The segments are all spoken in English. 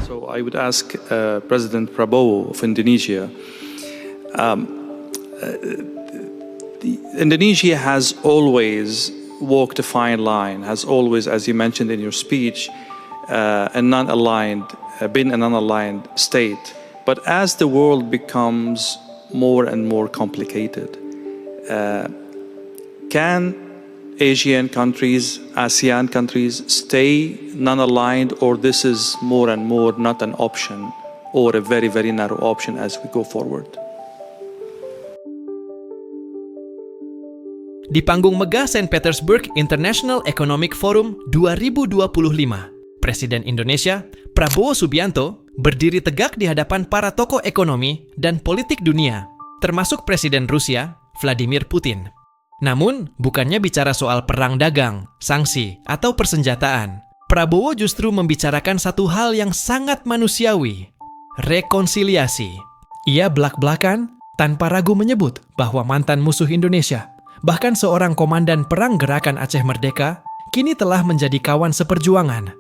So I would ask President Prabowo of Indonesia. Indonesia has always walked a fine line, has always, as you mentioned in your speech, been a non-aligned state. But as the world becomes more and more complicated, can Asian countries, ASEAN countries, stay non-aligned, or this is more and more not an option, or a very, very narrow option as we go forward? Di panggung megah St. Petersburg International Economic Forum 2025, Presiden Indonesia, Prabowo Subianto, berdiri tegak di hadapan para tokoh ekonomi dan politik dunia, termasuk Presiden Rusia, Vladimir Putin. Namun, bukannya bicara soal perang dagang, sanksi, atau persenjataan. Prabowo justru membicarakan satu hal yang sangat manusiawi, rekonsiliasi. Ia belak-belakan tanpa ragu menyebut bahwa mantan musuh Indonesia, bahkan seorang komandan perang Gerakan Aceh Merdeka, kini telah menjadi kawan seperjuangan.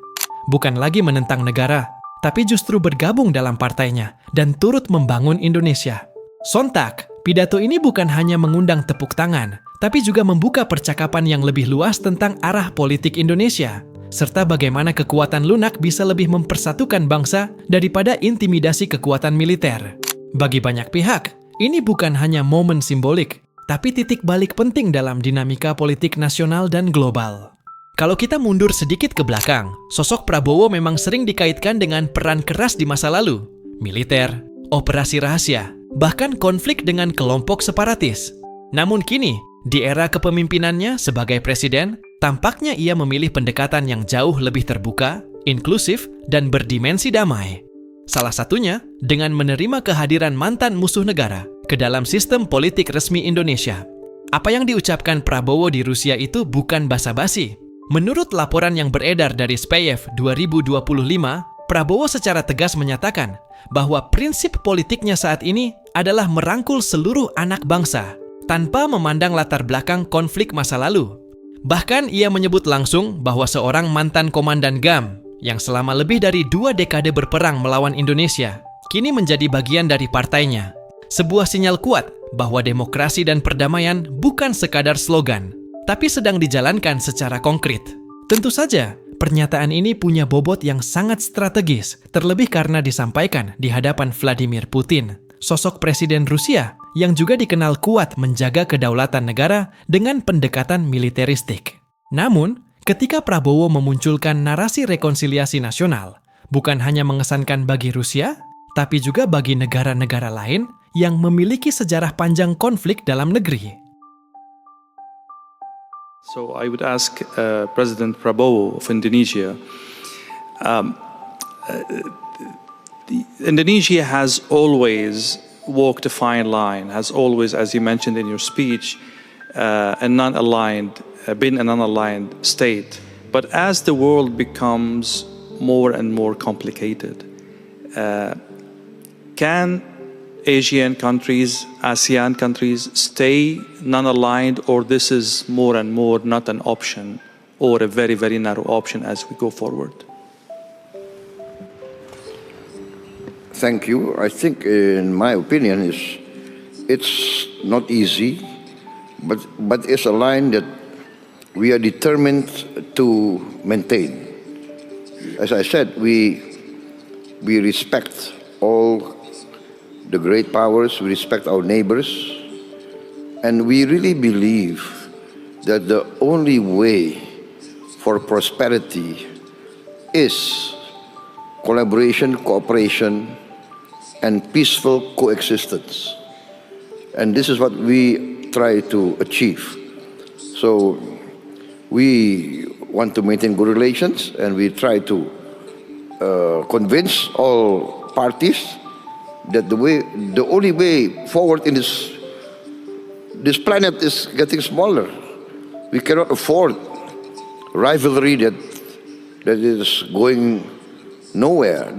Bukan lagi menentang negara, tapi justru bergabung dalam partainya dan turut membangun Indonesia. Sontak, pidato ini bukan hanya mengundang tepuk tangan, tapi juga membuka percakapan yang lebih luas tentang arah politik Indonesia, serta bagaimana kekuatan lunak bisa lebih mempersatukan bangsa daripada intimidasi kekuatan militer. Bagi banyak pihak, ini bukan hanya momen simbolik, tapi titik balik penting dalam dinamika politik nasional dan global. Kalau kita mundur sedikit ke belakang, sosok Prabowo memang sering dikaitkan dengan peran keras di masa lalu, militer, operasi rahasia, bahkan konflik dengan kelompok separatis. Namun kini, di era kepemimpinannya sebagai presiden, tampaknya ia memilih pendekatan yang jauh lebih terbuka, inklusif, dan berdimensi damai. Salah satunya dengan menerima kehadiran mantan musuh negara ke dalam sistem politik resmi Indonesia. Apa yang diucapkan Prabowo di Rusia itu bukan basa-basi. Menurut laporan yang beredar dari SPEYEV 2025, Prabowo secara tegas menyatakan bahwa prinsip politiknya saat ini adalah merangkul seluruh anak bangsa tanpa memandang latar belakang konflik masa lalu. Bahkan ia menyebut langsung bahwa seorang mantan komandan GAM yang selama lebih dari 2 dekade berperang melawan Indonesia kini menjadi bagian dari partainya. Sebuah sinyal kuat bahwa demokrasi dan perdamaian bukan sekadar slogan, tapi sedang dijalankan secara konkret. Tentu saja, pernyataan ini punya bobot yang sangat strategis, terlebih karena disampaikan di hadapan Vladimir Putin, sosok Presiden Rusia yang juga dikenal kuat menjaga kedaulatan negara dengan pendekatan militeristik. Namun, ketika Prabowo memunculkan narasi rekonsiliasi nasional, bukan hanya mengesankan bagi Rusia, tapi juga bagi negara-negara lain yang memiliki sejarah panjang konflik dalam negeri. So I would ask President Prabowo of Indonesia. Indonesia has always walked a fine line, has always, as you mentioned in your speech, been a non-aligned state. But as the world becomes more and more complicated, can Asian countries, ASEAN countries, stay non-aligned, or this is more and more not an option, or a very, very narrow option as we go forward? Thank you. I think, in my opinion, it's not easy, but it's a line that we are determined to maintain. As I said, we respect all the great powers, we respect our neighbors, and we really believe that the only way for prosperity is collaboration, cooperation, and peaceful coexistence. And this is what we try to achieve. So we want to maintain good relations, and we try to convince all parties that the only way forward in this planet is getting smaller. We cannot afford rivalry that is going nowhere.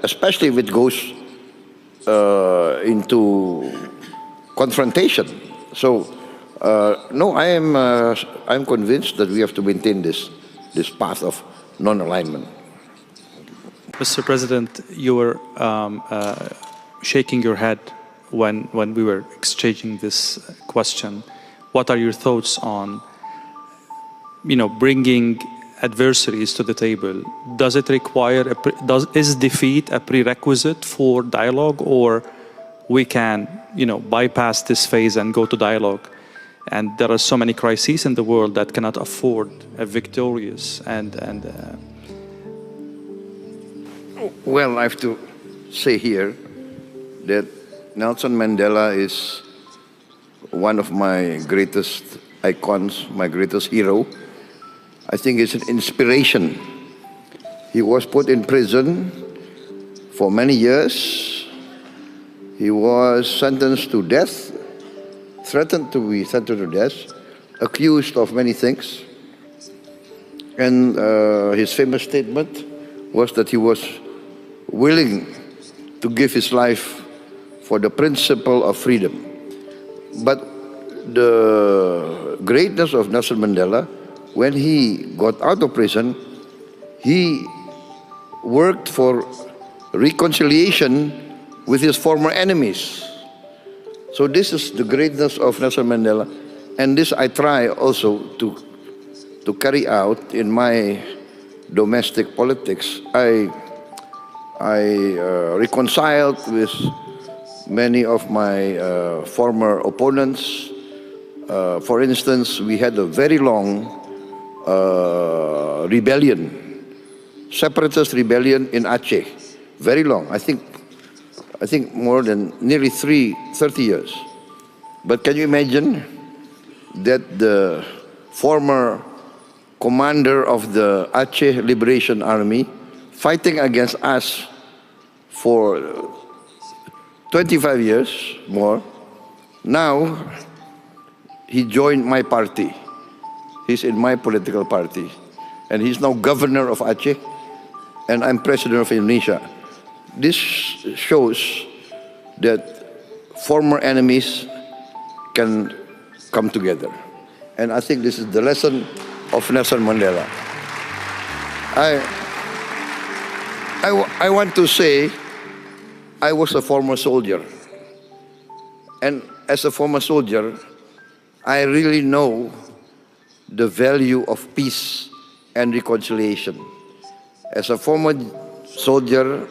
Especially if it goes into confrontation. So no, I'm convinced that we have to maintain this path of non-alignment. Mr. President, you were shaking your head when we were exchanging this question. What are your thoughts on, bringing adversaries to the table? Does it require is defeat a prerequisite for dialogue, or we can, bypass this phase and go to dialogue? And there are so many crises in the world that cannot afford a victorious and. Well, I have to say here that Nelson Mandela is one of my greatest icons, my greatest hero. I think it's an inspiration. He was put in prison for many years. He was sentenced to death, threatened to be sentenced to death, accused of many things. And his famous statement was that he was willing to give his life for the principle of freedom. But the greatness of Nelson Mandela, when he got out of prison, he worked for reconciliation with his former enemies. So this is the greatness of Nelson Mandela, and this I try also to carry out in my domestic politics. I reconciled with many of my former opponents. For instance, we had a very long rebellion, separatist rebellion in Aceh, very long. I think more than nearly 30 years. But can you imagine that the former commander of the Aceh Liberation Army, fighting against us for 25 years more, now he joined my party. He's in my political party. And he's now governor of Aceh, and I'm president of Indonesia. This shows that former enemies can come together. And I think this is the lesson of Nelson Mandela. I want to say I was a former soldier. And as a former soldier, I really know the value of peace and reconciliation. As a former soldier,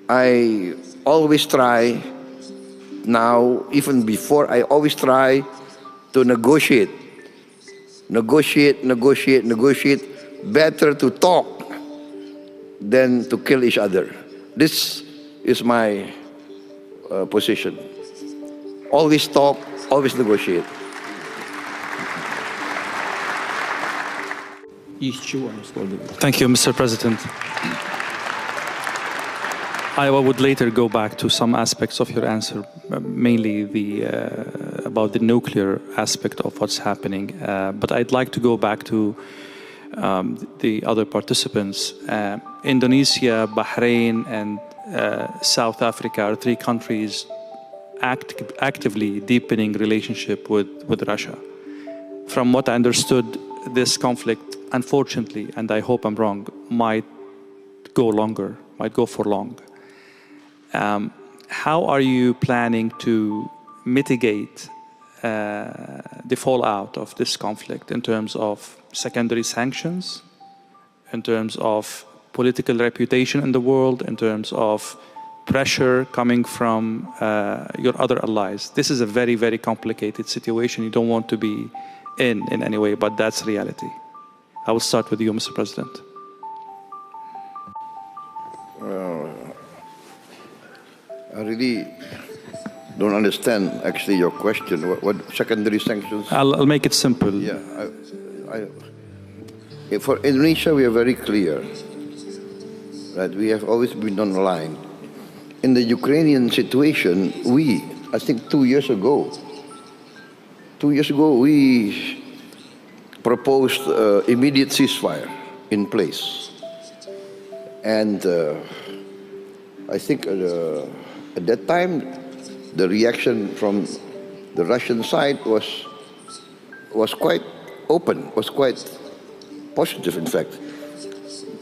I always try, now, even before, I always try to negotiate. Better to talk than to kill each other. This is my position. Always talk, always negotiate. Thank you, Mr. President. I would later go back to some aspects of your answer, mainly about the nuclear aspect of what's happening. But I'd like to go back to the other participants. Indonesia, Bahrain, and South Africa are three countries actively deepening relationship with Russia. From what I understood, this conflict, unfortunately, and I hope I'm wrong, might go for long. How are you planning to mitigate the fallout of this conflict in terms of secondary sanctions, in terms of political reputation in the world, in terms of pressure coming from your other allies? This is a very, very complicated situation you don't want to be in any way, but that's reality. I will start with you, Mr. President. I really don't understand actually your question. What secondary sanctions? I'll make it simple. Yeah, for Indonesia, we are very clear that we have always been on the line. In the Ukrainian situation, I think 2 years ago, we proposed immediate ceasefire in place. And I think at that time, the reaction from the Russian side was quite open, was quite positive, in fact.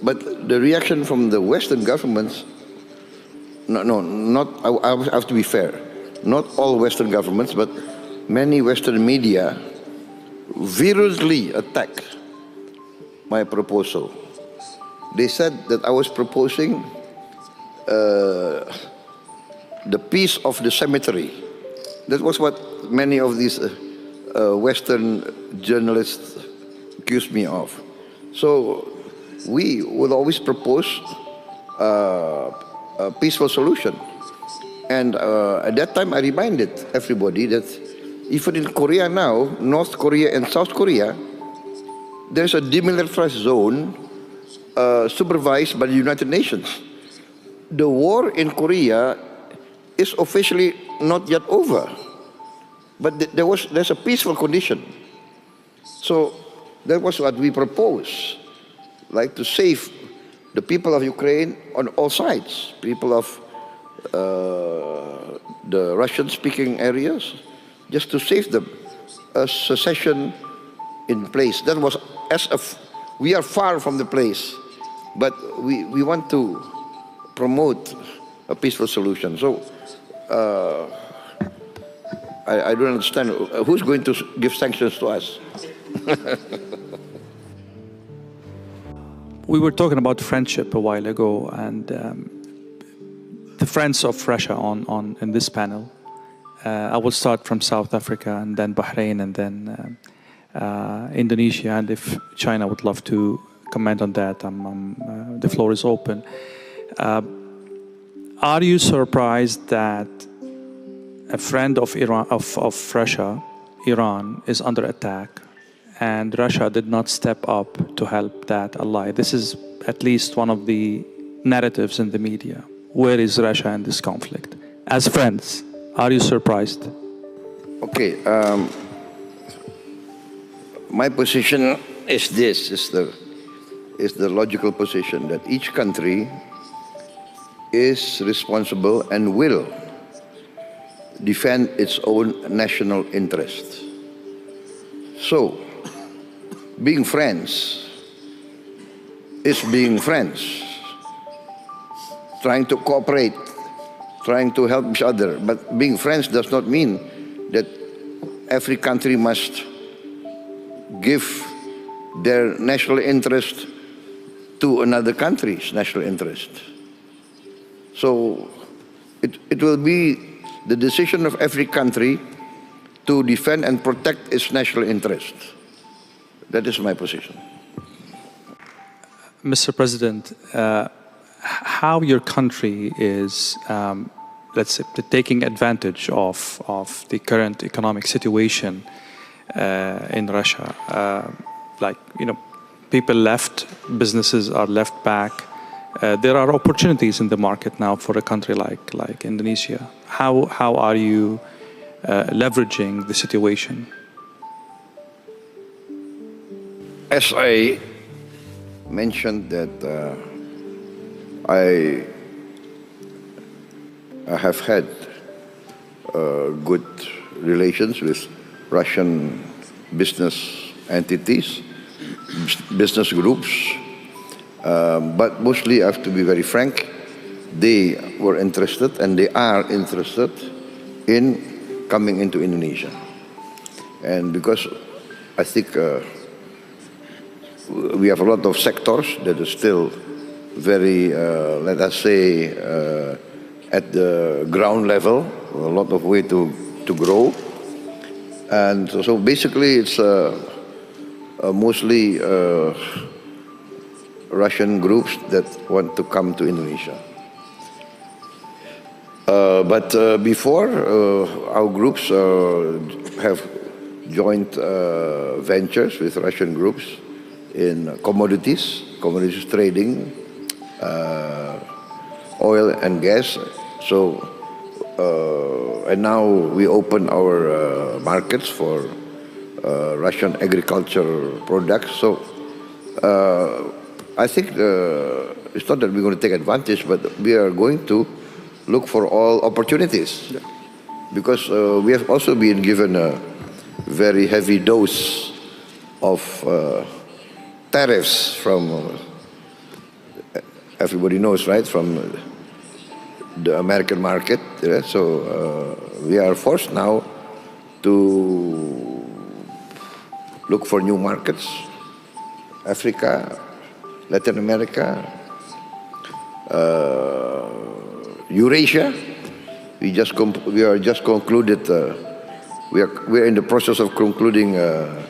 But the reaction from the Western governments, not, I have to be fair, not all Western governments, but many Western media virulently attacked my proposal. They said that I was proposing the peace of the cemetery. That was what many of these Western journalists accused me of. So we would always propose a peaceful solution. And at that time, I reminded everybody that even in Korea now, North Korea and South Korea, there's a demilitarized zone supervised by the United Nations. The war in Korea is officially not yet over, but there's a peaceful condition. So that was what we proposed, like to save the people of Ukraine on all sides, people of the Russian-speaking areas, just to save them, a secession in place. That was we are far from the place, but we want to promote a peaceful solution. So I don't understand who's going to give sanctions to us. We were talking about friendship a while ago, and the friends of Russia in this panel. I will start from South Africa, and then Bahrain, and then Indonesia. And if China would love to comment on that, the floor is open. Are you surprised that a friend of Iran, of Russia, Iran, is under attack, and Russia did not step up to help that ally? This is at least one of the narratives in the media. Where is Russia in this conflict? As friends, are you surprised? Okay, my position is this: is the logical position that each country is responsible and will defend its own national interest. So, being friends is being friends, trying to cooperate, trying to help each other. But being friends does not mean that every country must give their national interest to another country's national interest. So it will be the decision of every country to defend and protect its national interest. That is my position. Mr. President, how your country is, let's say, taking advantage of the current economic situation in Russia. Like, people left, businesses are left back. There are opportunities in the market now for a country like Indonesia. How are you leveraging the situation? As I mentioned that I have had good relations with Russian business entities, business groups, but mostly, I have to be very frank, they were interested and they are interested in coming into Indonesia. And because I think we have a lot of sectors that are still very, let us say, at the ground level, a lot of way to grow. And so basically it's mostly Russian groups that want to come to Indonesia. But before, our groups have joint ventures with Russian groups in commodities trading, oil and gas. So, and now we open our markets for Russian agriculture products. So, I think it's not that we're going to take advantage, but we are going to look for all opportunities. Yeah. Because we have also been given a very heavy dose of tariffs from everybody knows, right, from the American market. So we are forced now to look for new markets, Africa, Latin America, Eurasia. We are just concluded. We are in the process of concluding a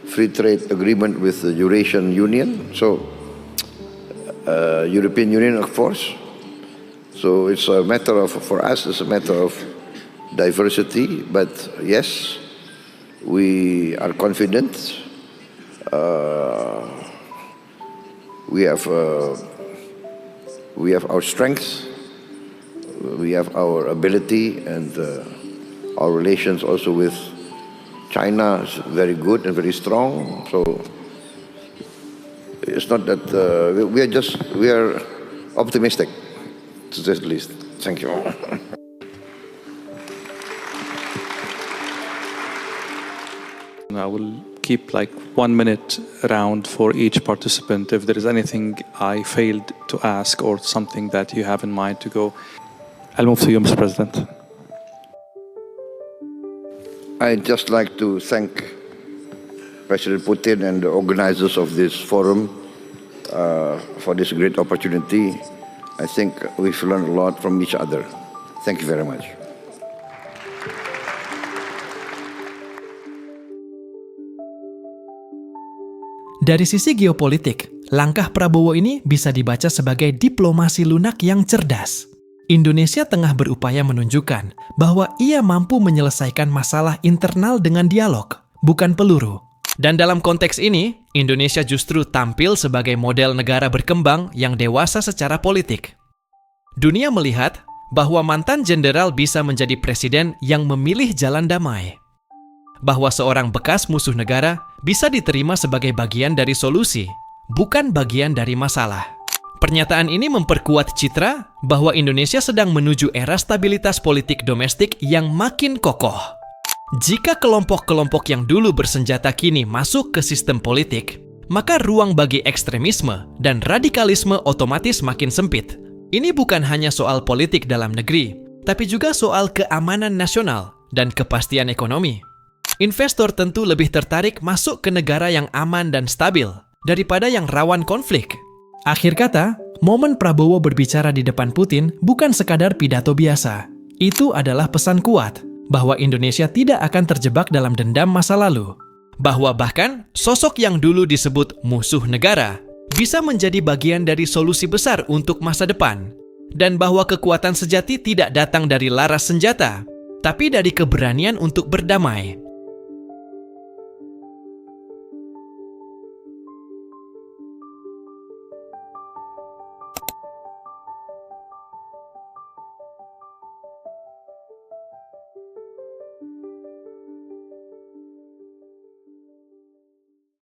free trade agreement with the Eurasian Union. So European Union, of course. So it's a matter of, for us, it's a matter of diversity. But yes, we are confident. We have our strengths. We have our ability, and our relations also with China is very good and very strong. So it's not that we are optimistic, to say the least. Thank you. I will keep like 1 minute around for each participant. If there is anything I failed to ask or something that you have in mind to go, I'll move to you, Mr. President. I'd just like to thank President Putin and the organizers of this forum for this great opportunity. I think we've learned a lot from each other. Thank you very much. Dari sisi geopolitik, langkah Prabowo ini bisa dibaca sebagai diplomasi lunak yang cerdas. Indonesia tengah berupaya menunjukkan bahwa ia mampu menyelesaikan masalah internal dengan dialog, bukan peluru. Dan dalam konteks ini, Indonesia justru tampil sebagai model negara berkembang yang dewasa secara politik. Dunia melihat bahwa mantan jenderal bisa menjadi presiden yang memilih jalan damai. Bahwa seorang bekas musuh negara bisa diterima sebagai bagian dari solusi, bukan bagian dari masalah. Pernyataan ini memperkuat citra bahwa Indonesia sedang menuju era stabilitas politik domestik yang makin kokoh. Jika kelompok-kelompok yang dulu bersenjata kini masuk ke sistem politik, maka ruang bagi ekstremisme dan radikalisme otomatis makin sempit. Ini bukan hanya soal politik dalam negeri, tapi juga soal keamanan nasional dan kepastian ekonomi. Investor tentu lebih tertarik masuk ke negara yang aman dan stabil daripada yang rawan konflik. Akhir kata, momen Prabowo berbicara di depan Putin bukan sekadar pidato biasa. Itu adalah pesan kuat bahwa Indonesia tidak akan terjebak dalam dendam masa lalu. Bahwa bahkan sosok yang dulu disebut musuh negara bisa menjadi bagian dari solusi besar untuk masa depan. Dan bahwa kekuatan sejati tidak datang dari laras senjata, tapi dari keberanian untuk berdamai.